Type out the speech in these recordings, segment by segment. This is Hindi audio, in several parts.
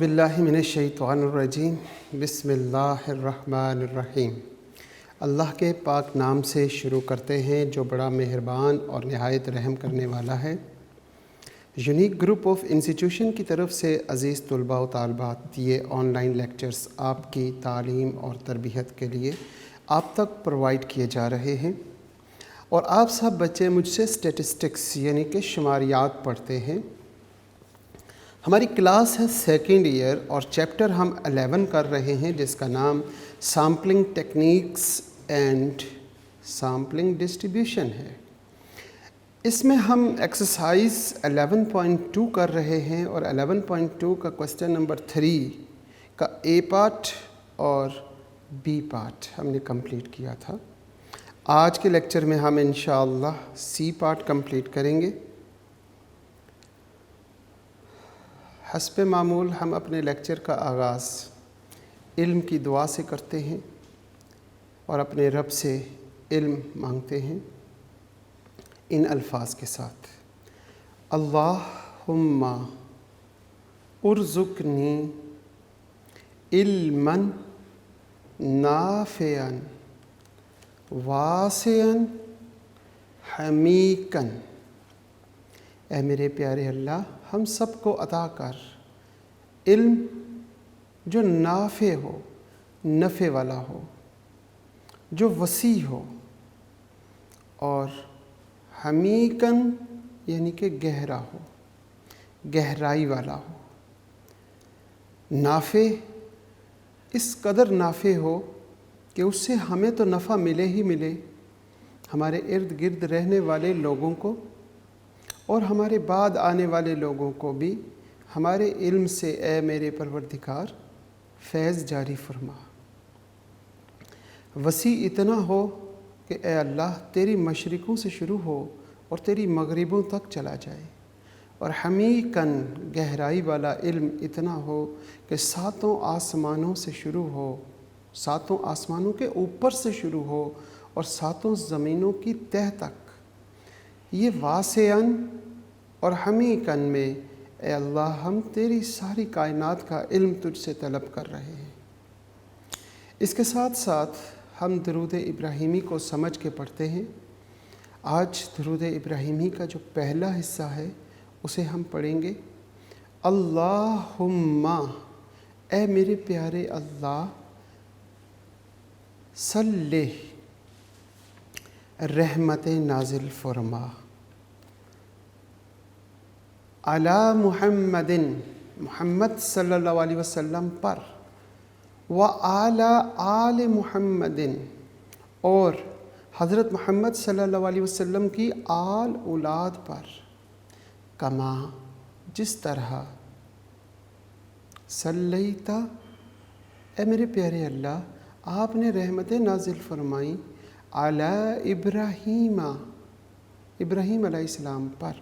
औज़ुबिल्लाहि मिनश्शैतानिर्रजीम बिस्मिल्लाहिर्रहमानिर्रहीम। अल्लाह के पाक नाम से शुरू करते हैं जो बड़ा मेहरबान और नहायत रहम करने वाला है। यूनिक ग्रुप ऑफ इंस्टीट्यूशन की तरफ से अज़ीज़ तलबा व तालिबात ये ऑनलाइन लेक्चर्स आपकी तालीम और तरबियत के लिए आप तक प्रोवाइड किए जा रहे हैं और आप सब बच्चे मुझसे स्टेटिस्टिक्स यानी कि शुमारियात पढ़ते हैं। हमारी क्लास है सेकेंड ईयर और चैप्टर हम 11 कर रहे हैं जिसका नाम sampling techniques and sampling distribution है। इसमें हम एक्सरसाइज 11.2 कर रहे हैं और 11.2 का क्वेश्चन नंबर 3 का ए पार्ट और बी पार्ट हमने कंप्लीट किया था। आज के लेक्चर में हम इंशाअल्लाह सी पार्ट कंप्लीट करेंगे। हस्ब मामूल हम अपने लेक्चर का आगाज़ इल्म की दुआ से करते हैं और अपने रब से इल्म मांगते हैं इन अल्फाज के साथ। अल्लाहुम्मा उर्ज़ुक़नी इल्मन नाफ़िअन वासिअन हमीकन। ऐ मेरे प्यारे अल्लाह, हम सबको अता कर इल्म जो नाफ़े हो, नफ़े वाला हो, जो वसी हो और हमीकन यानी कि गहरा हो, गहराई वाला हो। नाफ़े इस कदर नाफ़े हो कि उससे हमें तो नफ़ा मिले ही मिले, हमारे इर्द गिर्द रहने वाले लोगों को और हमारे बाद आने वाले लोगों को भी हमारे इल्म से ए मेरे परवरदिगार फैज़ जारी फरमा। वसी इतना हो कि ए अल्लाह तेरी मशरिक़ों से शुरू हो और तेरी मगरिबों तक चला जाए, और हमीकन गहराई वाला इल्म इतना हो कि सातों आसमानों से शुरू हो, सातों आसमानों के ऊपर से शुरू हो और सातों ज़मीनों की तह तक। ये वासिअन और हमीकन में ए अल्लाह हम तेरी सारी कायनात का इल्म तुझसे तलब कर रहे हैं। इसके साथ साथ हम दरूद इब्राहीमी को समझ के पढ़ते हैं। आज दरूद इब्राहीमी का जो पहला हिस्सा है उसे हम पढ़ेंगे। अल्लाहुम्मा, ए मेरे प्यारे अल्लाह, सल्ले रहमत नाजिल फरमा अला मुहम्मदिन, मुहम्मद सल्लल्लाहु अलैहि वसल्लम पर, व आला आल मुहम्मदिन, और हज़रत मोहम्मद सल्लल्लाहु अलैहि वसल्लम की आल औलाद पर, कमा जिस तरह, सल्लैता ए मेरे प्यारे अल्लाह आपने रहमत नाजिल फरमाई अला इब्राहीमा, इब्राहीम अलैहिस्सलाम पर,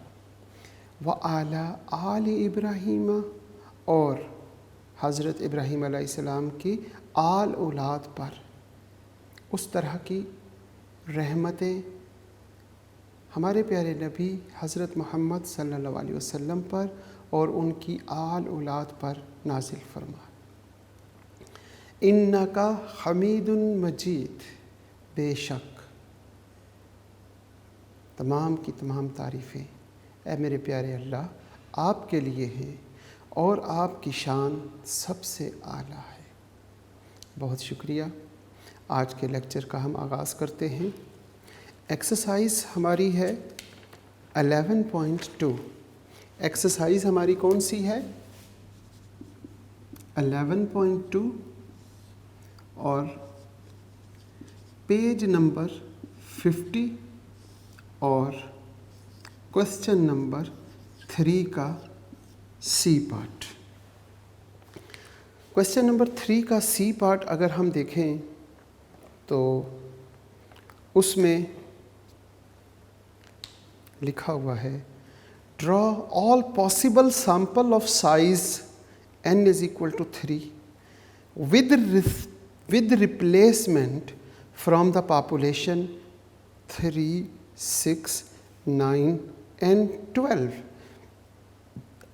व आला आल इब्राहीमा, और हज़रत इब्राहीम अलैहिस्सलाम की आल औलाद पर उस तरह की रहमतें हमारे प्यारे नबी हज़रत मोहम्मद सल्लल्लाहु अलैहि वसल्लम पर और उनकी आल औलाद पर नाजिल फरमा। इन्नका हमीदुन मजीद, बेशक तमाम की तमाम तारीफ़ें ए मेरे प्यारे अल्लाह आपके लिए हैं और आपकी शान सबसे आला है। बहुत शुक्रिया। आज के लेक्चर का हम आगाज़ करते हैं। एक्सरसाइज हमारी है 11.2। एक्सरसाइज हमारी कौन सी है? 11.2 और पेज नंबर 50 और क्वेश्चन नंबर 3 का सी पार्ट। क्वेश्चन नंबर 3 का सी पार्ट अगर हम देखें तो उसमें लिखा हुआ है, draw all possible sample of size n is equal to 3 with replacement from the population 3, 6, 9 and 12,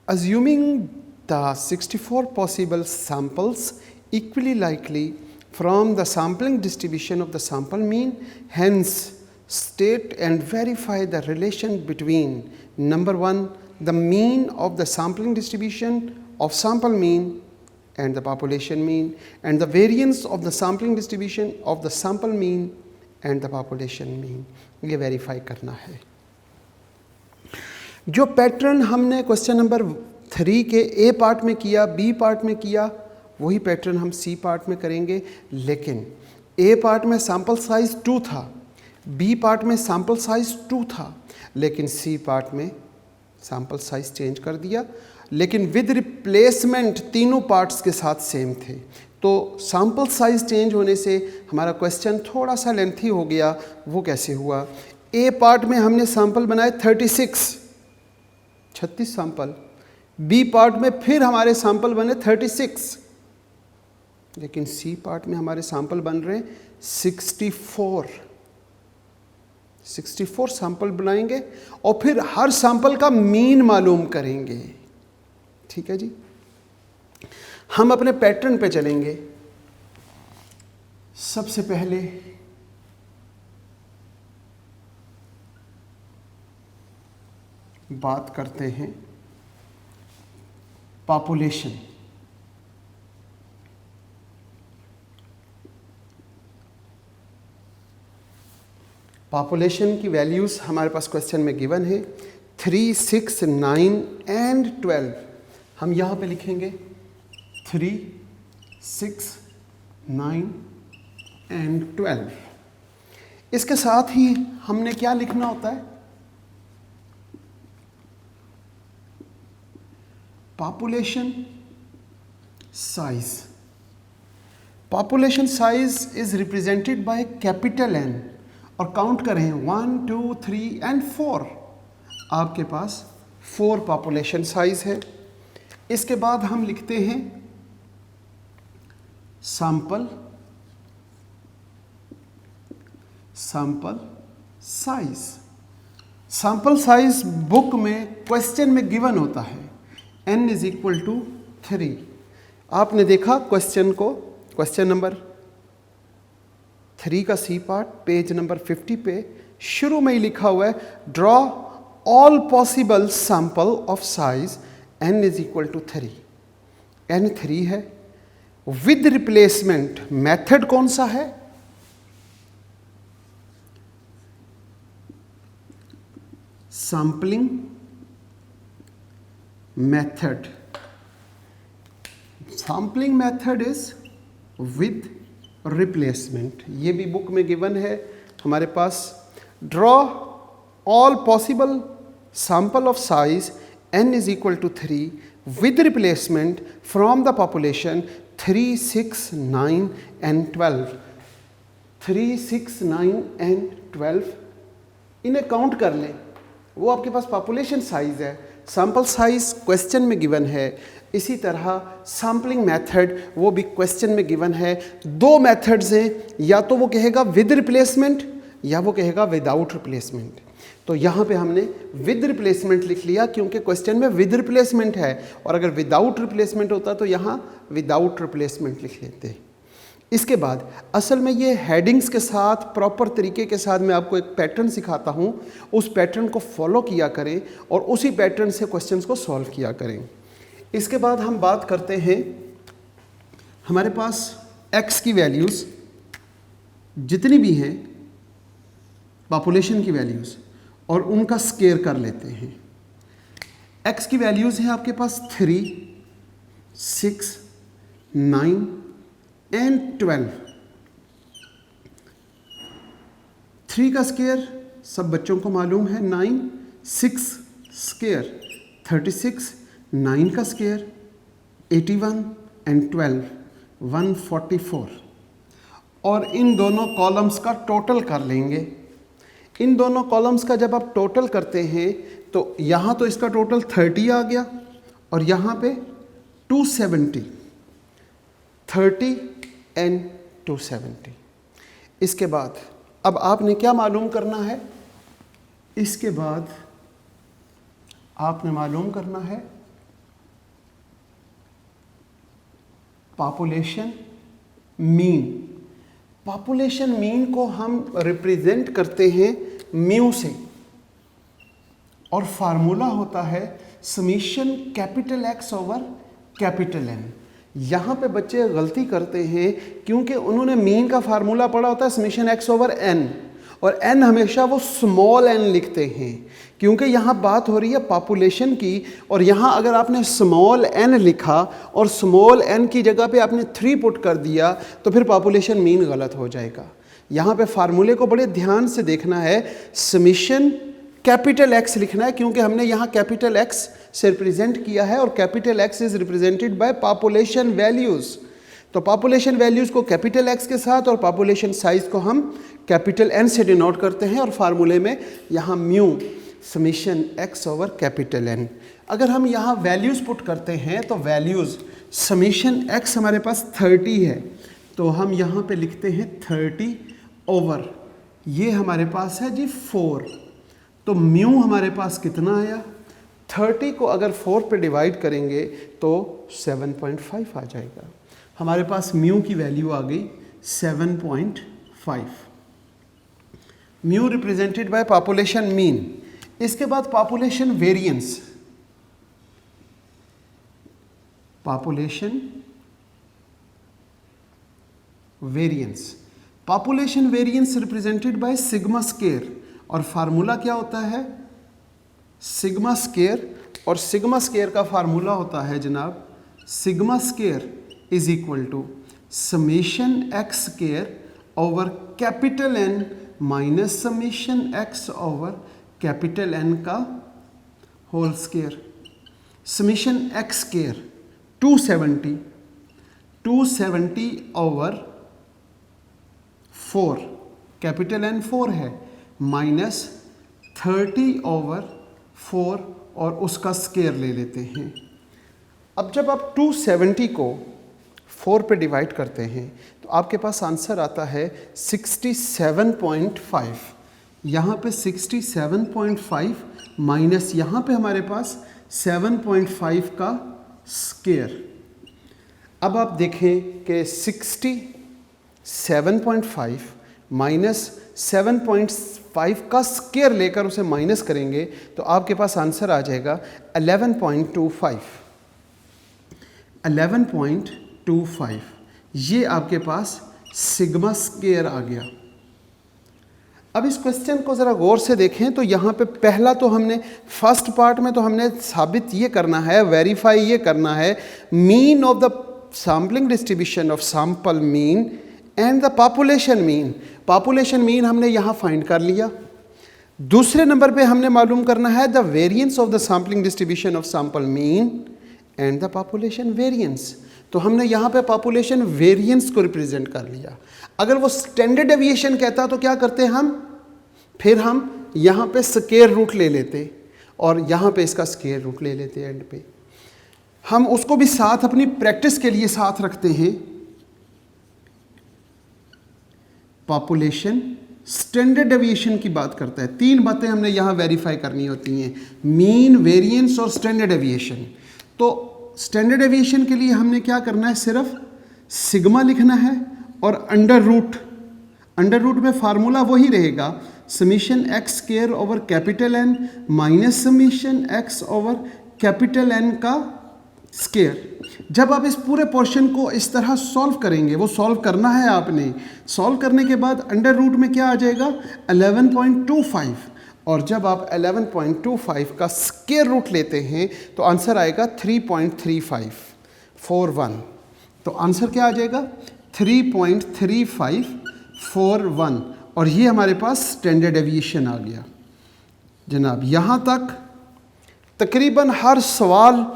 assuming the 64 possible samples equally likely from the sampling distribution of the sample mean. Hence, state and verify the relation between number 1, the mean of the sampling distribution of sample mean and the population mean, and the variance of the sampling distribution of the sample mean and the population mean. ये वेरीफाई करना है। जो पैटर्न हमने क्वेश्चन नंबर 3 के ए पार्ट में किया, बी पार्ट में किया, वही पैटर्न हम सी पार्ट में करेंगे। लेकिन ए पार्ट में सैंपल साइज 2 था, बी पार्ट में सैंपल साइज 2 था, लेकिन सी पार्ट में सैंपल साइज चेंज कर दिया, लेकिन विद रिप्लेसमेंट तीनों पार्ट्स के साथ सेम थे। तो सैंपल साइज चेंज होने से हमारा क्वेश्चन थोड़ा सा लेंथी हो गया। वो कैसे हुआ? ए पार्ट में हमने सैंपल बनाए 36 सैंपल, बी पार्ट में फिर हमारे सैंपल बने 36, लेकिन सी पार्ट में हमारे सैंपल बन रहे 64 सैंपल बनाएंगे और फिर हर सैंपल का मीन मालूम करेंगे। ठीक है जी, हम अपने पैटर्न पे चलेंगे। सबसे पहले बात करते हैं पॉपुलेशन। पॉपुलेशन की वैल्यूज़ हमारे पास क्वेश्चन में गिवन है 3, 6, 9 एंड 12। हम यहाँ पे लिखेंगे 3, 6, 9 एंड 12। इसके साथ ही हमने क्या लिखना होता है? Population size. Population size is represented by capital N और काउंट करें 1, 2, 3 एंड 4। आपके पास 4 पॉपुलेशन साइज है। इसके बाद हम लिखते हैं sample size. Sample size book में क्वेश्चन में गिवन होता है n इज इक्वल टू 3। आपने देखा क्वेश्चन को, क्वेश्चन नंबर 3 का सी पार्ट पेज नंबर 50 पे शुरू में ही लिखा हुआ है draw all possible sample of size n is equal to 3। n 3 है। विद रिप्लेसमेंट मेथड कौन सा है? Sampling method. Sampling method is with replacement. ये भी बुक में गिवन है हमारे पास। Draw all possible sample of size n is equal to 3 with replacement from the population 3, 6, 9 and 12। 3, 6, 9 and 12 इन्हें काउंट कर लें। वो आपके पास पॉपुलेशन साइज है, सैंपल साइज क्वेश्चन में गिवन है। इसी तरह सैम्पलिंग मेथड वो भी क्वेश्चन में गिवन है। 2 मेथड्स हैं, या तो वो कहेगा विद रिप्लेसमेंट या वो कहेगा विदाउट रिप्लेसमेंट। तो यहाँ पे हमने विद रिप्लेसमेंट लिख लिया क्योंकि क्वेश्चन में विद रिप्लेसमेंट है, और अगर विदाउट रिप्लेसमेंट होता तो यहाँ विदाउट रिप्लेसमेंट लिख लेते। इसके बाद असल में ये हेडिंग्स के साथ प्रॉपर तरीके के साथ मैं आपको एक पैटर्न सिखाता हूँ, उस पैटर्न को फॉलो किया करें और उसी पैटर्न से क्वेश्चंस को सॉल्व किया करें। इसके बाद हम बात करते हैं, हमारे पास x की वैल्यूज़ जितनी भी हैं पॉपुलेशन की वैल्यूज़, और उनका स्केयर कर लेते हैं। x की वैल्यूज़ हैं आपके पास 3, 6, 9 एंड 12। 3 का स्केयर सब बच्चों को मालूम है 9, 6 स्केयर 36, 9 का स्केयर 81 एंड 12 144। और इन दोनों कॉलम्स का टोटल कर लेंगे। इन दोनों कॉलम्स का जब आप टोटल करते हैं तो यहाँ तो इसका टोटल 30 आ गया और यहाँ पे 270, 30 एंड 270। इसके बाद अब आपने क्या मालूम करना है? इसके बाद आपने मालूम करना है पॉपुलेशन मीन। पॉपुलेशन मीन को हम रिप्रेजेंट करते हैं म्यू से, और फार्मूला होता है summation capital X over capital N. यहाँ पे बच्चे गलती करते हैं क्योंकि उन्होंने मीन का फार्मूला पढ़ा होता है समीशन एक्स ओवर एन, और एन हमेशा वो स्मॉल एन लिखते हैं क्योंकि यहाँ बात हो रही है पॉपुलेशन की। और यहाँ अगर आपने स्मॉल एन लिखा और स्मॉल एन की जगह पे आपने 3 पुट कर दिया तो फिर पॉपुलेशन मीन गलत हो जाएगा। यहाँ पे फार्मूले को बड़े ध्यान से देखना है, समीशन कैपिटल एक्स लिखना है क्योंकि हमने यहाँ कैपिटल एक्स से रिप्रेजेंट किया है, और capital x is represented by population values. तो पॉपुलेशन वैल्यूज़ को कैपिटल एक्स के साथ और पॉपुलेशन साइज को हम कैपिटल एन से डिनोट करते हैं, और फार्मूले में यहाँ mu summation X over capital N. अगर हम यहाँ वैल्यूज़ पुट करते हैं तो वैल्यूज़ समीशन एक्स हमारे पास 30 है, तो हम यहाँ पे लिखते हैं 30 ओवर, ये हमारे पास है जी 4, तो म्यू हमारे पास कितना आया, 30 को अगर 4 पे डिवाइड करेंगे तो 7.5 आ जाएगा। हमारे पास म्यू की वैल्यू आ गई 7.5। Mu represented by population mean. इसके बाद population variance. Population variance, population variance represented by sigma square, और फार्मूला क्या होता है सिग्मा स्क्वायर, और सिग्मा स्क्वायर का फार्मूला होता है जनाब sigma square is equal to summation x square over capital N minus summation x over capital N का whole square. Summation x square 270 over 4, capital N 4 है, माइनस 30 ओवर 4 और उसका स्क्वायर ले लेते हैं। अब जब आप 270 को 4 पे डिवाइड करते हैं तो आपके पास आंसर आता है 67.5। यहाँ पे 67.5 माइनस यहाँ पे हमारे पास 7.5 का स्क्वायर। अब आप देखें कि 67.5 माइनस 7.5 का स्क्वायर लेकर उसे माइनस करेंगे तो आपके पास आंसर आ जाएगा 11.25। 11.25 ये आपके पास सिग्मा स्क्वायर आ गया। अब इस क्वेश्चन को ज़रा गौर से देखें तो यहाँ पे पहला तो हमने फर्स्ट पार्ट में तो हमने साबित ये करना है, वेरीफाई ये करना है mean of the sampling distribution of sample mean and the population mean. Population mean हमने यहाँ फाइंड कर लिया। दूसरे नंबर पे हमने मालूम करना है the variance of the sampling distribution of sample mean and the population variance. तो हमने यहाँ पे पॉपुलेशन वेरिएंस को रिप्रेजेंट कर लिया। अगर वो स्टैंडर्ड डेविएशन कहता तो क्या करते हम, फिर हम यहाँ पे स्क्वायर रूट ले लेते और यहाँ पे इसका स्क्वायर रूट ले लेते एंड पे। हम उसको भी साथ अपनी प्रैक्टिस के लिए साथ रखते हैं। पॉपुलेशन स्टैंडर्ड डेविएशन की बात करता है। 3 बातें हमने यहाँ वेरीफाई करनी होती हैं, मीन, वेरिएंस और स्टैंडर्ड डेविएशन। तो स्टैंडर्ड डेविएशन के लिए हमने क्या करना है, सिर्फ सिग्मा लिखना है और अंडर रूट में फार्मूला वही रहेगा summation X square over capital N minus summation X over capital N का स्क्वायर। जब आप इस पूरे पोर्शन को इस तरह सॉल्व करेंगे, वो सॉल्व करना है आपने, सॉल्व करने के बाद अंडर रूट में क्या आ जाएगा 11.25, और जब आप 11.25 का स्क्वायर रूट लेते हैं तो आंसर आएगा 3.3541। तो आंसर क्या आ जाएगा 3.3541, और ये हमारे पास स्टैंडर्ड डेविएशन आ गया। जनाब यहाँ तक तकरीबन हर सवाल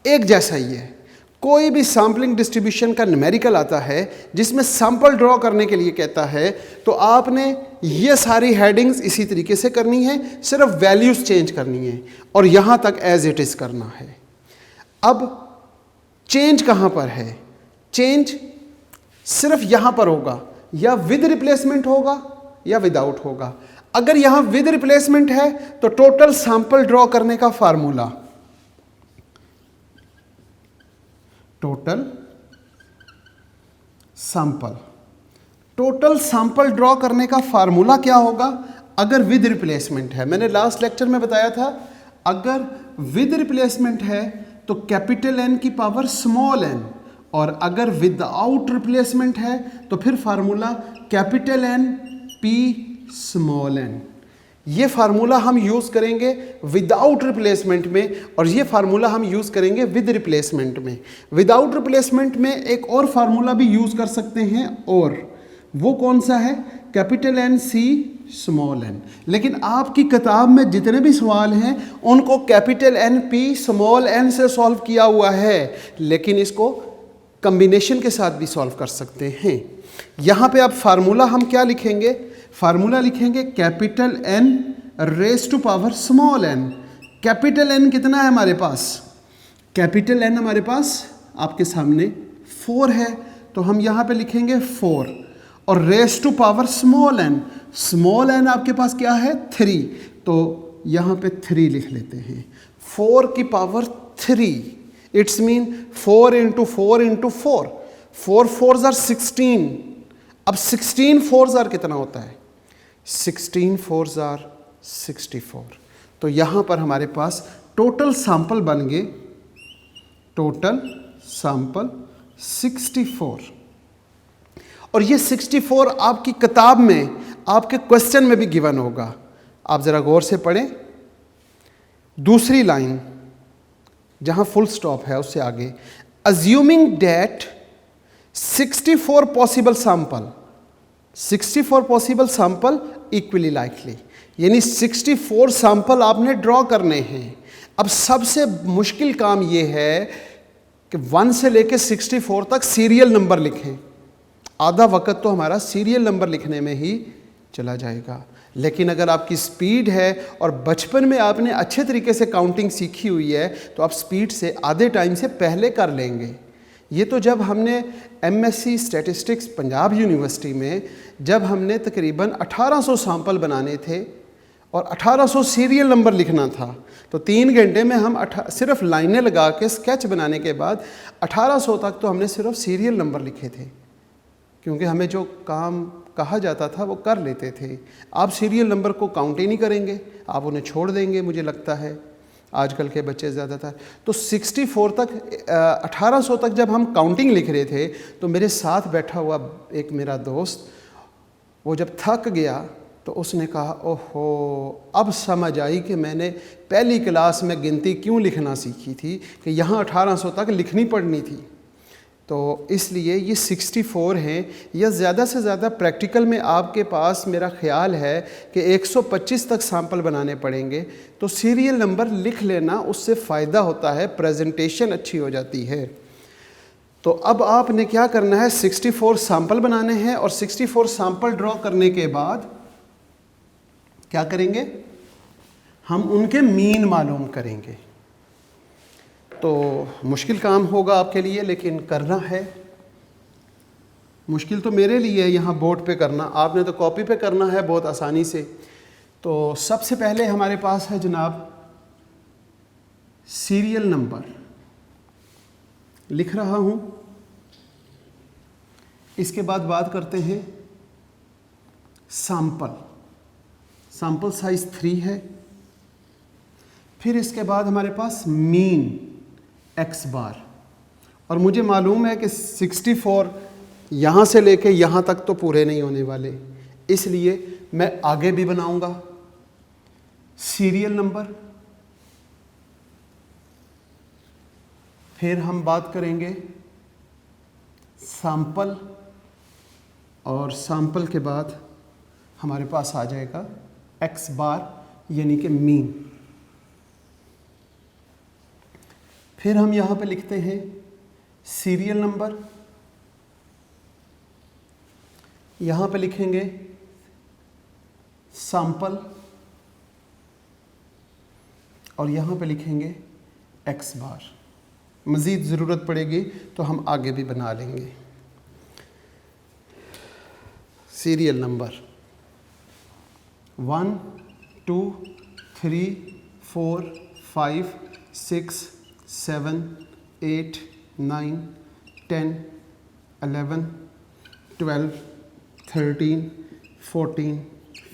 एक जैसा ही है। कोई भी सैम्पलिंग डिस्ट्रीब्यूशन का न्यूमेरिकल आता है जिसमें सैंपल ड्रॉ करने के लिए कहता है तो आपने ये सारी हेडिंग्स इसी तरीके से करनी है, सिर्फ वैल्यूज़ चेंज करनी है और यहाँ तक एज इट इज़ करना है। अब चेंज कहाँ पर है, चेंज सिर्फ यहाँ पर होगा, या विद रिप्लेसमेंट होगा या विदाउट होगा। अगर यहाँ विद रिप्लेसमेंट है तो टोटल सैंपल ड्रॉ करने का formula, total sample. Total sample draw करने का फार्मूला क्या होगा अगर विद रिप्लेसमेंट है? मैंने लास्ट लेक्चर में बताया था अगर विद रिप्लेसमेंट है तो कैपिटल एन की पावर स्मॉल एन, और अगर विदाउट रिप्लेसमेंट है तो फिर formula capital N P small N. ये फार्मूला हम यूज़ करेंगे विदाउट रिप्लेसमेंट में, और ये फार्मूला हम यूज़ करेंगे विद रिप्लेसमेंट में। विदाउट रिप्लेसमेंट में एक और फार्मूला भी यूज़ कर सकते हैं, और वो कौन सा है? Capital N C small N. लेकिन आपकी किताब में जितने भी सवाल हैं उनको capital N P small N से सॉल्व किया हुआ है, लेकिन इसको कम्बिनेशन के साथ भी सॉल्व कर सकते हैं। यहाँ पे अब फार्मूला हम क्या लिखेंगे? फार्मूला लिखेंगे capital N raise to power small N. Capital N कितना है हमारे पास? कैपिटल एन हमारे पास आपके सामने 4 है, तो हम यहाँ पे लिखेंगे 4, और raise to power small N आपके पास क्या है? 3, तो यहाँ पे 3 लिख लेते हैं। 4 की power 3, it's mean 4 into 4 into 4, 4 4s are 16। अब 16 4s are कितना होता है? 16 4s are 64। तो यहाँ पर हमारे पास टोटल सैंपल बन गए, टोटल सैंपल 64। और ये 64 आपकी किताब में आपके क्वेश्चन में भी गिवन होगा। आप ज़रा गौर से पढ़ें, दूसरी लाइन जहाँ फुल स्टॉप है उससे आगे, assuming that 64 possible sample, 64 possible sample equally likely, यानी 64 सैंपल आपने ड्रॉ करने हैं। अब सबसे मुश्किल काम ये है कि 1 से लेकर 64 तक सीरियल नंबर लिखें। आधा वक्त तो हमारा सीरियल नंबर लिखने में ही चला जाएगा। लेकिन अगर आपकी स्पीड है और बचपन में आपने अच्छे तरीके से काउंटिंग सीखी हुई है तो आप स्पीड से आधे टाइम से पहले कर लेंगे। ये तो जब हमने MSc स्टैटिस्टिक्स पंजाब यूनिवर्सिटी में जब हमने तकरीबन 1800 सैंपल बनाने थे और 1800 सीरियल नंबर लिखना था, तो 3 घंटे में हम सिर्फ लाइनें लगा के स्केच बनाने के बाद 1800 तक तो हमने सिर्फ सीरियल नंबर लिखे थे, क्योंकि हमें जो काम कहा जाता था वो कर लेते थे। आप सीरियल नंबर को काउंट ही नहीं करेंगे, आप उन्हें छोड़ देंगे, मुझे लगता है आजकल के बच्चे ज़्यादातर। तो 64 तक 1800 तक जब हम काउंटिंग लिख रहे थे तो मेरे साथ बैठा हुआ एक मेरा दोस्त, वो जब थक गया तो उसने कहा, ओहो अब समझ आई कि मैंने पहली क्लास में गिनती क्यों लिखना सीखी थी, कि यहाँ 1800 तक लिखनी पड़नी थी। तो इसलिए ये 64 हैं। या ज़्यादा से ज़्यादा प्रैक्टिकल में आपके पास मेरा ख़्याल है कि 125 तक सैंपल बनाने पड़ेंगे, तो सीरियल नंबर लिख लेना, उससे फ़ायदा होता है, प्रेजेंटेशन अच्छी हो जाती है। तो अब आपने क्या करना है, 64 सैंपल बनाने हैं, और 64 सैंपल ड्रॉ करने के बाद क्या करेंगे, हम उनके मीन मालूम करेंगे। तो मुश्किल काम होगा आपके लिए, लेकिन करना है। मुश्किल तो मेरे लिए है यहाँ बोर्ड पे करना, आपने तो कॉपी पे करना है बहुत आसानी से। तो सबसे पहले हमारे पास है जनाब सीरियल नंबर, लिख रहा हूँ। इसके बाद बात करते हैं सैंपल, सैंपल साइज 3 है। फिर इसके बाद हमारे पास मीन x बार, और मुझे मालूम है कि 64 यहाँ से लेके यहाँ तक तो पूरे नहीं होने वाले, इसलिए मैं आगे भी बनाऊंगा सीरियल नंबर। फिर हम बात करेंगे सैंपल, और सैंपल के बाद हमारे पास आ जाएगा x बार यानी कि मीन। फिर हम यहाँ पे लिखते हैं सीरियल नंबर, यहाँ पे लिखेंगे सैंपल, और यहाँ पे लिखेंगे x बार। मज़ीद ज़रूरत पड़ेगी तो हम आगे भी बना लेंगे। सीरियल नंबर 1 2 3 4 5 6 7 8 9 10 11 12, 13, 14,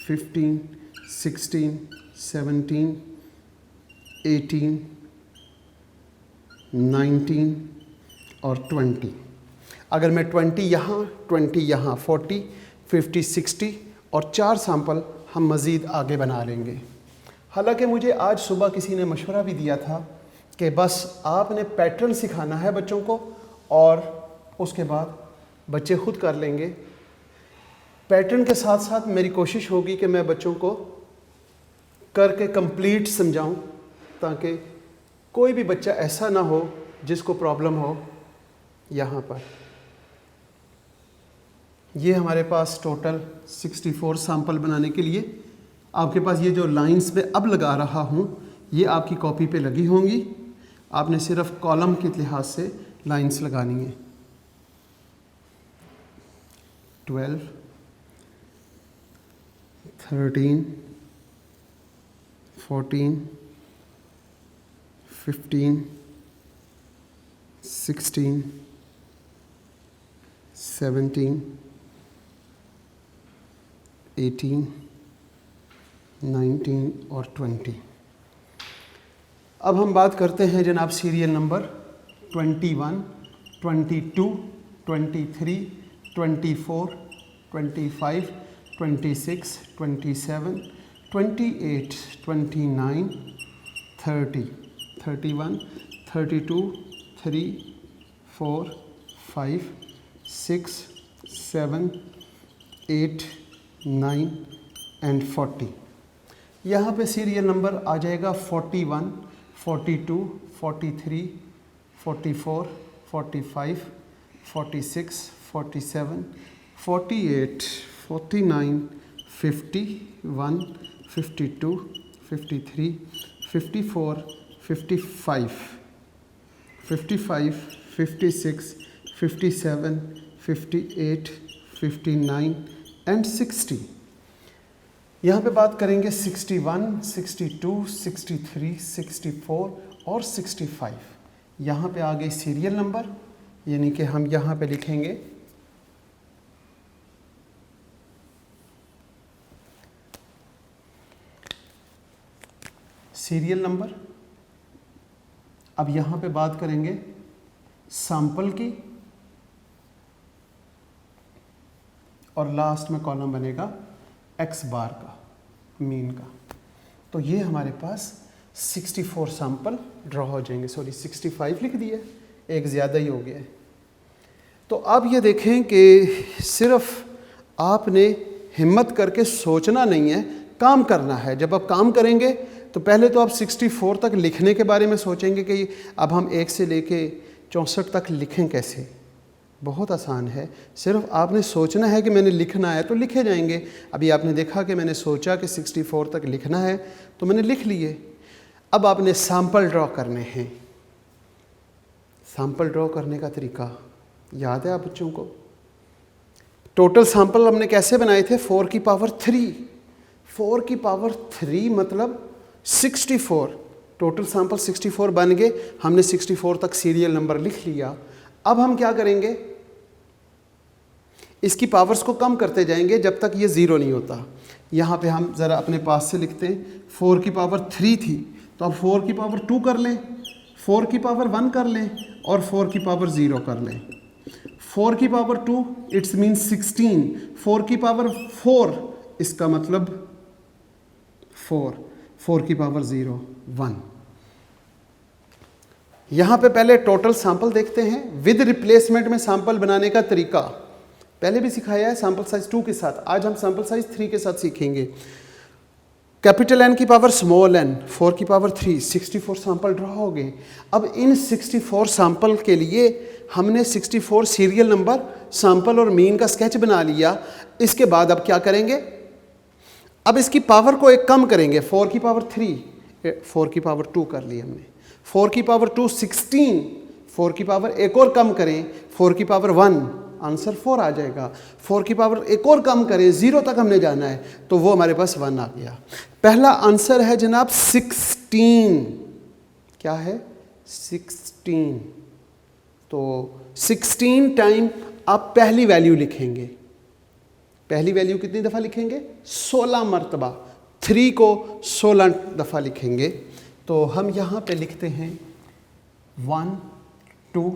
15, 16, 17, 18, 19 और 20। अगर मैं 20 यहाँ 20 यहाँ 40, 50, 60 और 4 सैंपल हम मज़ीद आगे बना लेंगे। हालांकि मुझे आज सुबह किसी ने मशवरा भी दिया था कि बस आपने पैटर्न सिखाना है बच्चों को और उसके बाद बच्चे खुद कर लेंगे। पैटर्न के साथ साथ मेरी कोशिश होगी कि मैं बच्चों को करके कंप्लीट समझाऊं ताकि कोई भी बच्चा ऐसा ना हो जिसको प्रॉब्लम हो। यहाँ पर ये हमारे पास टोटल 64 सैंपल बनाने के लिए आपके पास ये जो लाइंस पे अब लगा रहा हूँ ये आपकी कॉपी पे लगी होंगी। आपने सिर्फ कॉलम के लिहाज से लाइंस लगानी है। 12, 13, 14, 15, 16, 17, 18, 19 और 20। अब हम बात करते हैं जनाब सीरियल नंबर 21, 22, 23, 24, 25, 26, 27, 28, 29, 30, 31, 32, 3, 4, 5, 6, 7, 8, 9 एंड 40। यहाँ पे सीरियल नंबर आ जाएगा 41, 42, 43, 44, 45, 46, 47, 48, 49, 50, 1, 52, 53, 54, 55, 55, 56, 57, 58, 59 एंड 60। यहाँ पे बात करेंगे 61, 62, 63, 64 और 65। यहाँ पे आ गई सीरियल नंबर, यानी कि हम यहाँ पे लिखेंगे सीरियल नंबर। अब यहाँ पे बात करेंगे सैंपल की और लास्ट में कॉलम बनेगा एक्स बार का, मीन का। तो ये हमारे पास 64 सैंपल ड्रॉ हो जाएंगे। सॉरी 65 लिख दिया, एक ज़्यादा ही हो गया है। तो अब ये देखें कि सिर्फ आपने हिम्मत करके सोचना नहीं है, काम करना है। जब आप काम करेंगे तो पहले तो आप 64 तक लिखने के बारे में सोचेंगे कि अब हम 1 से लेके 64 तक लिखें कैसे। बहुत आसान है, सिर्फ आपने सोचना है कि मैंने लिखना है तो लिखे जाएंगे। अभी आपने देखा कि मैंने सोचा कि 64 तक लिखना है तो मैंने लिख लिए। अब आपने सैंपल ड्रॉ करने हैं। सैंपल ड्रॉ करने का तरीका याद है आप बच्चों को? टोटल सैंपल हमने कैसे बनाए थे? 4 की पावर 3। 4 की पावर 3 मतलब 64। टोटल सैंपल 64 बन गए। हमने 64 तक सीरियल नंबर लिख लिया। अब हम क्या करेंगे, इसकी पावर्स को कम करते जाएंगे जब तक ये ज़ीरो नहीं होता। यहाँ पे हम ज़रा अपने पास से लिखते हैं। 4 की पावर 3 थी तो अब 4 की पावर 2 कर लें, 4 की पावर 1 कर लें और 4 की पावर 0 कर लें। 4 की पावर 2 इट्स मीन्स 16। 4 की पावर 4 इसका मतलब 4। 4 की पावर 0 1। यहाँ पे पहले टोटल सैंपल देखते हैं विद रिप्लेसमेंट में सैंपल बनाने का तरीका। पहले भी सिखाया है सैंपल साइज 2 के साथ, आज हम सैंपल साइज 3 के साथ सीखेंगे। कैपिटल एन की पावर स्मॉल एन, 4 की पावर 3, 64 सैंपल ड्रॉ हो गए। अब इन 64 सैंपल के लिए हमने 64 सीरियल नंबर, सैंपल और मीन का स्केच बना लिया। इसके बाद अब क्या करेंगे, अब इसकी पावर को एक कम करेंगे। 4 की पावर 3, 4 की पावर 2 कर ली हमने। 4 की पावर 2 16, 4 की पावर एक और कम करें, 4 की पावर 1, आंसर 4 आ जाएगा। 4 की पावर एक और कम करें, 0 तक हमने जाना है तो वो हमारे पास 1 आ गया। पहला आंसर है जनाब 16। क्या है? 16। तो 16 टाइम आप पहली वैल्यू लिखेंगे। पहली वैल्यू कितनी दफ़ा लिखेंगे? 16 मरतबा। 3 को 16 दफ़ा लिखेंगे। तो हम यहाँ पे लिखते हैं 1 2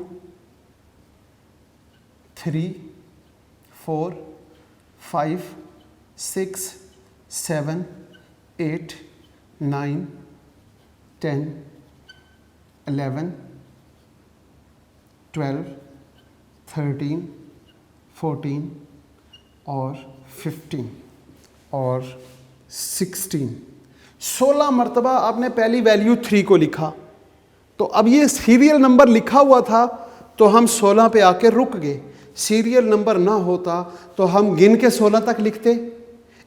3 4 5 6 7 8 9 10 11 12 13 14 और 15 और 16। 16 मरतबा आपने पहली वैल्यू 3 को लिखा। तो अब ये सीरियल नंबर लिखा हुआ था तो हम 16 पे आके रुक गए। सीरियल नंबर ना होता तो हम गिन के 16 तक लिखते।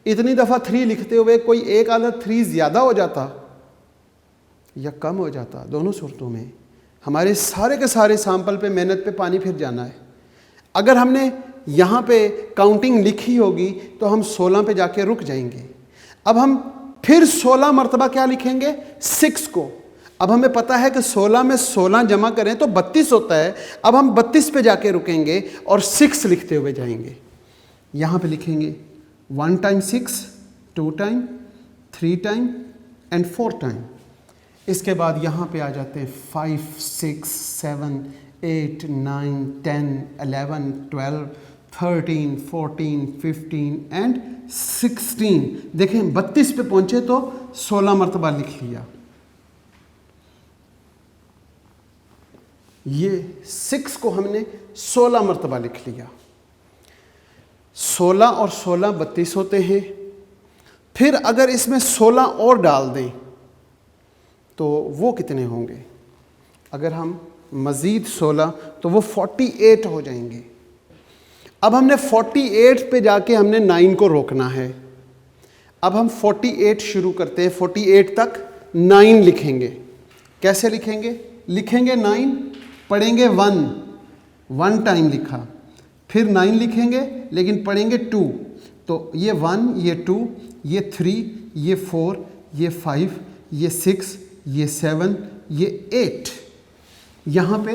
इतनी दफ़ा 3 लिखते हुए कोई एक आदत 3 ज़्यादा हो जाता या कम हो जाता, दोनों सूरतों में हमारे सारे के सारे सैंपल पे मेहनत पे पानी फिर जाना है। अगर हमने यहाँ पे काउंटिंग लिखी होगी तो हम 16 पे जाके रुक जाएंगे। अब हम फिर 16 मरतबा क्या लिखेंगे? 6 को। अब हमें पता है कि 16 में 16 जमा करें तो 32 होता है। अब हम 32 पे जाके रुकेंगे और 6 लिखते हुए जाएंगे। यहाँ पे लिखेंगे 1 time 6, 2 time, 3 time and 4 time. इसके बाद यहाँ पे आ जाते हैं 5 6 7 8 9 10 11 12 13 14 15 एंड 16। देखें 32 पे पहुंचे तो 16 मरतबा लिख लिया। ये 6 को हमने 16 मरतबा लिख लिया। 16 और 16 32 होते हैं। फिर अगर इसमें 16 और डाल दें तो वो कितने होंगे? अगर हम मज़ीद 16 तो वो 48 हो जाएंगे। अब हमने 48 पे जाके हमने 9 को रोकना है। अब हम 48 शुरू करते हैं। 48 तक 9 लिखेंगे। कैसे लिखेंगे? लिखेंगे 9, पढ़ेंगे 1 टाइम लिखा, फिर 9 लिखेंगे लेकिन पढ़ेंगे 2। तो ये 1, ये 2, ये 3, ये 4, ये 5, ये 6, ये 7, ये 8। यहाँ पे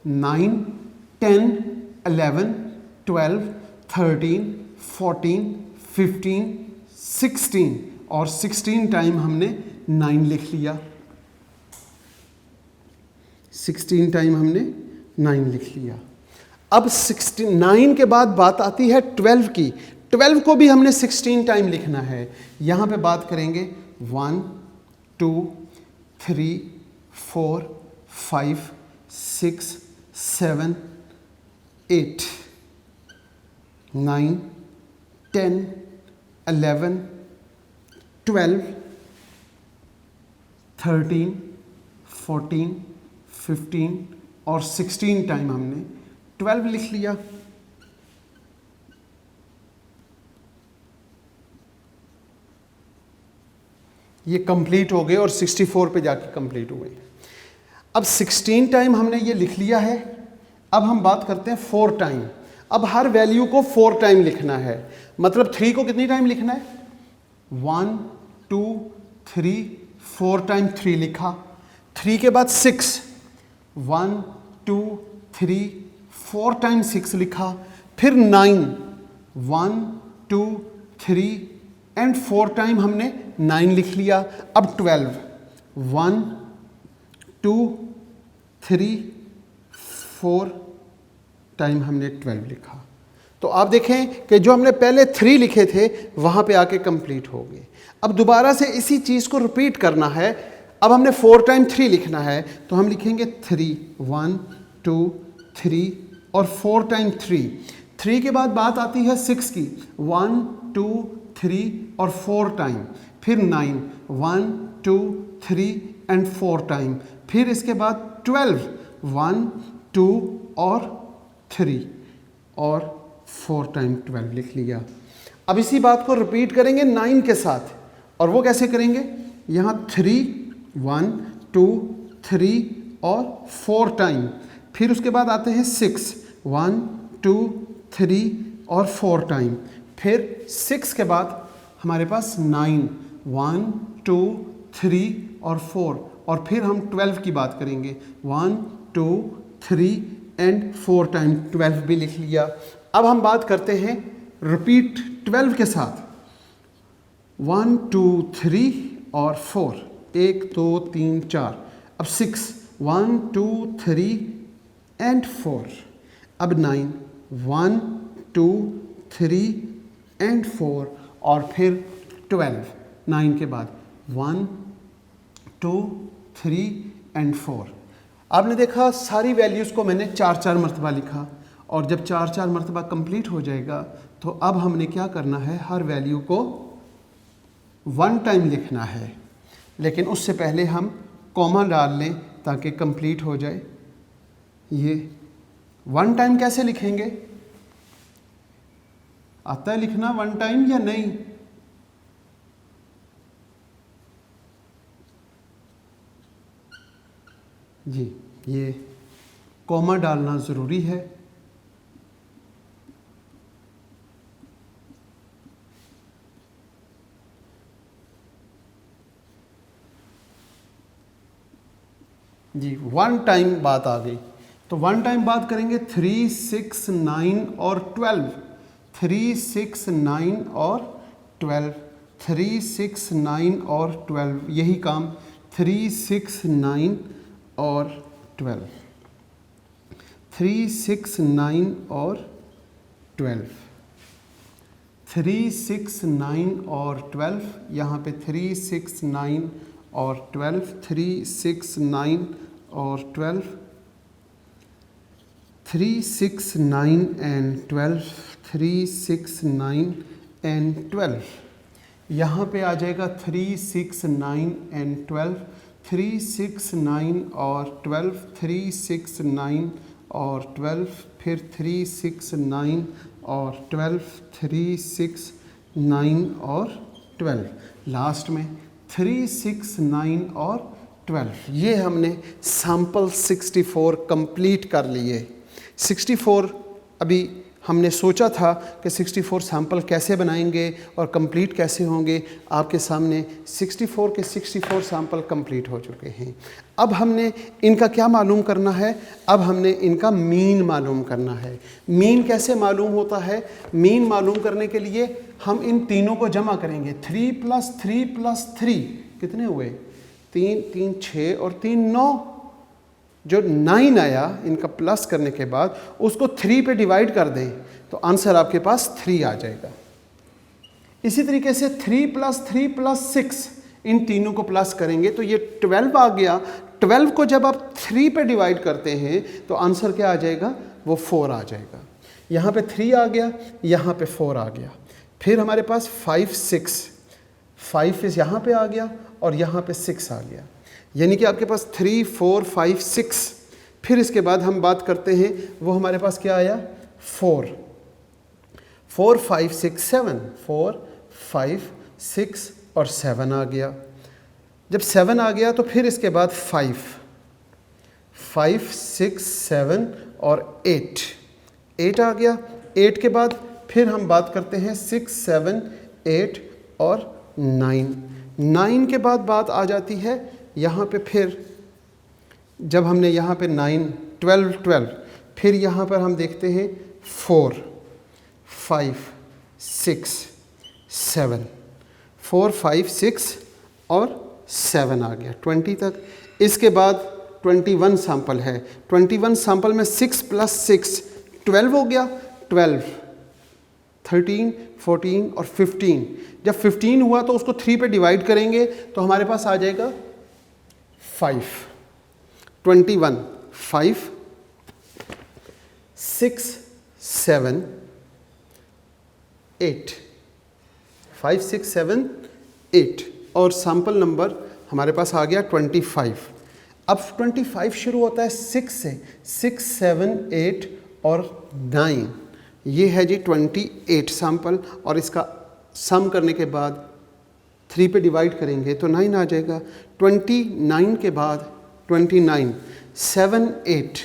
9 10 11 12 13 14 15 16 और 16 टाइम हमने 9 लिख लिया। 16 टाइम हमने 9 लिख लिया। अब 9 के बाद बात आती है 12 की। 12 को भी हमने 16 टाइम लिखना है। यहाँ पे बात करेंगे 1 2 3 4 5 6 7 8 9 10 11 12 13 14 15 और 16 टाइम हमने 12 लिख लिया। ये कंप्लीट हो गए और 64 पे जाके कंप्लीट हो गए। अब 16 टाइम हमने ये लिख लिया है। अब हम बात करते हैं 4 टाइम। अब हर वैल्यू को 4 टाइम लिखना है। मतलब 3 को कितनी टाइम लिखना है? 1 2 3 4 टाइम 3 लिखा। 3 के बाद 6, 1 2 3 4 टाइम 6 लिखा। फिर 9, 1 2 3 एंड 4 टाइम हमने 9 लिख लिया। अब 12, 1 2 3 4 टाइम हमने 12 लिखा। तो आप देखें कि जो हमने पहले 3 लिखे थे वहाँ पे आके कंप्लीट हो गए। अब दोबारा से इसी चीज़ को रिपीट करना है। अब हमने 4 टाइम 3 लिखना है तो हम लिखेंगे 3, 1 2 3 और 4 टाइम 3। 3 के बाद बात आती है 6 की। 1 2 3 और 4 टाइम। फिर 9, 1 2 3 एंड 4 टाइम। फिर इसके बाद 12, 1 2 और 3 और 4 टाइम 12 लिख लिया। अब इसी बात को रिपीट करेंगे 9 के साथ। और वो कैसे करेंगे? यहाँ 3, 1 2 3 और 4 टाइम। फिर उसके बाद आते हैं 6, 1 2 3 और 4 टाइम। फिर 6 के बाद हमारे पास 9, 1 2 3 और 4। और फिर हम 12 की बात करेंगे। 1 2 3 एंड 4 टाइम 12 भी लिख लिया। अब हम बात करते हैं रिपीट 12 के साथ। 1 2 3 और 4, 1 2 3 4। अब 6, 1 2 3 एंड 4। अब 9, 1 2 3 एंड 4 और फिर 12। 9 के बाद 1 2 3 एंड 4। आपने देखा सारी वैल्यूज़ को मैंने 4-4 मरतबा लिखा, और जब 4-4 मरतबा कंप्लीट हो जाएगा तो अब हमने क्या करना है, हर वैल्यू को 1 टाइम लिखना है। लेकिन उससे पहले हम कॉमा डाल लें ताकि कंप्लीट हो जाए। ये 1 टाइम कैसे लिखेंगे? आता है लिखना 1 टाइम या नहीं? जी, ये कॉमा डालना ज़रूरी है। जी, 1 टाइम बात आ गई तो 1 टाइम बात करेंगे। 3 6 9 और 12। 3 6 9 और 12। 3 6 9 और 12, यही काम। 3 6 9 और 12। 3 6 9 और 12। 3 6 9 और 12, यहाँ पे 3 6 9 और 12। 3 6 9 और 12। 3 6 9 एंड 12। 3 6 9 एंड 12। यहाँ पे आ जाएगा 3 6 9 एंड 12। 3 6 9 और 12। 3 6 9 और 12। फिर 3 6 9 और 12। 3 6 9 और 12। लास्ट में 3 6 9 और 12। ये हमने सैम्पल 64 कंप्लीट कर लिए। 64 अभी हमने सोचा था कि 64 सैम्पल कैसे बनाएंगे और कंप्लीट कैसे होंगे। आपके सामने 64 के 64 सैम्पल कंप्लीट हो चुके हैं। अब हमने इनका क्या मालूम करना है? अब हमने इनका मीन मालूम करना है। मीन कैसे मालूम होता है? मीन मालूम करने के लिए हम इन तीनों को जमा करेंगे। 3 + 3 + 3 कितने हुए? 3 3 6 और 3 9। जो 9 आया इनका प्लस करने के बाद उसको 3 पे डिवाइड कर दें तो आंसर आपके पास 3 आ जाएगा। इसी तरीके से 3 + 3 + 6, इन तीनों को प्लस करेंगे तो ये 12 आ गया। 12 को जब आप 3 पे डिवाइड करते हैं तो आंसर क्या आ जाएगा? वो 4 आ जाएगा। यहाँ पे 3 आ गया, यहाँ पे 4 आ गया। फिर हमारे पास 5 6, 5 यहाँ पे आ गया और यहाँ पे 6 आ गया। यानी कि आपके पास 3 4 5 6। फिर इसके बाद हम बात करते हैं, वो हमारे पास क्या आया? 4 4 5 6 7। 4 5 6 और 7 आ गया। जब 7 आ गया तो फिर इसके बाद 5 5 6 7 और 8 आ गया। 8 के बाद फिर हम बात करते हैं 6 7 8 और 9 के बाद बात आ जाती है यहाँ पे। फिर जब हमने यहाँ पे 9 12 फिर यहाँ पर हम देखते हैं 4 5 6 7। 4 5 6 और 7 आ गया 20 तक। इसके बाद 21 सैंपल है। 21 सैंपल में 6 + 6 12 हो गया। 12 13 14 और 15। जब 15 हुआ तो उसको 3 पे डिवाइड करेंगे तो हमारे पास आ जाएगा 5। 21 5 6 7 8। 5 6 7 8 और सैंपल नंबर हमारे पास आ गया 25। अब 25 शुरू होता है 6 से। 6 7 8 और 9। ये है जी 28 सैंपल, और इसका सम करने के बाद 3 पे डिवाइड करेंगे तो 9 आ जाएगा। 29 के बाद 29 7 8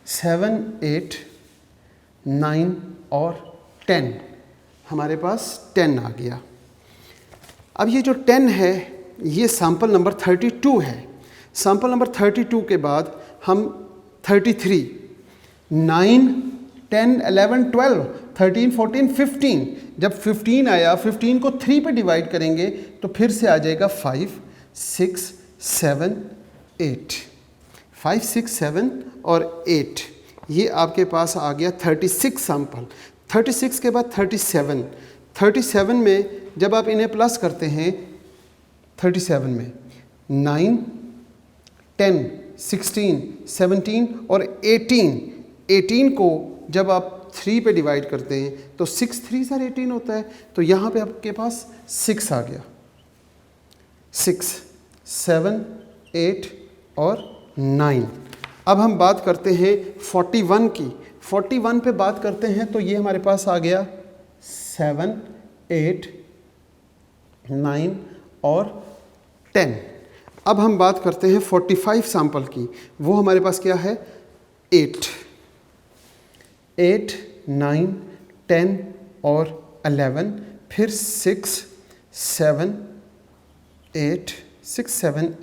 7 8 9 और 10। हमारे पास 10 आ गया। अब ये जो 10 है ये सैंपल नंबर 32 है। सैंपल नंबर 32 के बाद हम 33 9, 10, 11, 12, 13, 14, 15। जब 15 आया, 15 को 3 पे डिवाइड करेंगे तो फिर से आ जाएगा 5, 6, 7, 8। 5, 6, 7 और 8, ये आपके पास आ गया 36 सैंपल। 36 के बाद 37। 37 में जब आप इन्हें प्लस करते हैं, 37 में 9, 10, 16, 17 और 18। 18 को जब आप 3 पे डिवाइड करते हैं तो 6, 3 सर 18 होता है, तो यहाँ पे आपके पास 6 आ गया। 6, 7, 8 और 9। अब हम बात करते हैं 41 की। 41 पे बात करते हैं तो ये हमारे पास आ गया 7, 8, 9 और 10। अब हम बात करते हैं 45 सैंपल की। वो हमारे पास क्या है? 8, 9, 10 और 11। फिर 6, 7,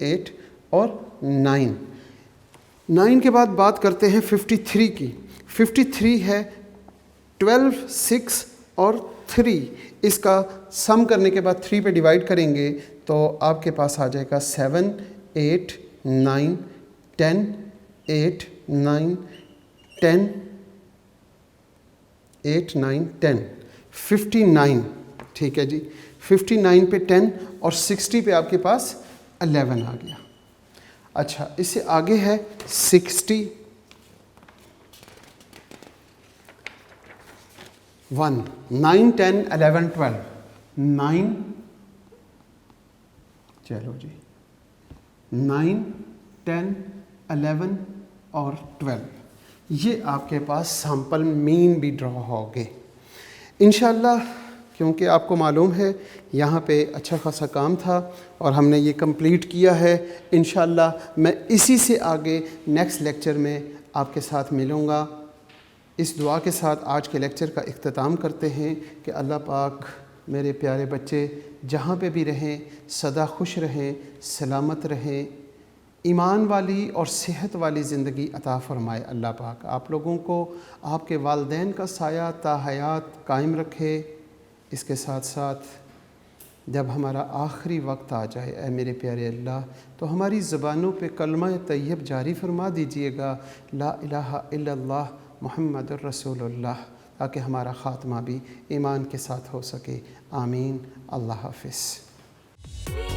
8 और 9। 9 के बाद बात करते हैं 53 की। 53 है 12, 6 और 3। इसका सम करने के बाद 3 पे डिवाइड करेंगे तो आपके पास आ जाएगा 7, 8, 9, 10, 8, 9, 10, 8, 9, 10, 59। ठीक है जी। 59 पे 10 और 60 पे आपके पास 11 आ गया। अच्छा, इससे आगे है 61, 9, 10, 11, 12। 9, चलो जी, 9, 10, 11 और 12। ये आपके पास सैंपल मीन भी ड्रॉ होंगे इंशाल्लाह, क्योंकि आपको मालूम है यहाँ पे अच्छा खासा काम था और हमने ये कंप्लीट किया है। इंशाल्लाह मैं इसी से आगे नेक्स्ट लेक्चर में आपके साथ मिलूँगा। इस दुआ के साथ आज के लेक्चर का इख्तिताम करते हैं कि अल्लाह पाक मेरे प्यारे बच्चे जहाँ पे भी रहें सदा खुश रहें, सलामत रहें, ईमान वाली और सेहत वाली ज़िंदगी अता फ़रमाए। अल्लाह पाक आप लोगों को आपके वालिदैन का साया ता हयात कायम रखे। इसके साथ साथ जब हमारा आखिरी वक्त आ जाए, ऐ मेरे प्यारे अल्लाह, तो हमारी ज़बानों पे कलमा तैयब जारी फरमा दीजिएगा, ला इलाहा इल्लल्लाह मुहम्मदुर रसूलुल्लाह, ताकि हमारा ख़ात्मा भी ईमान के साथ हो सके। आमीन। अल्लाह हाफ़िज़।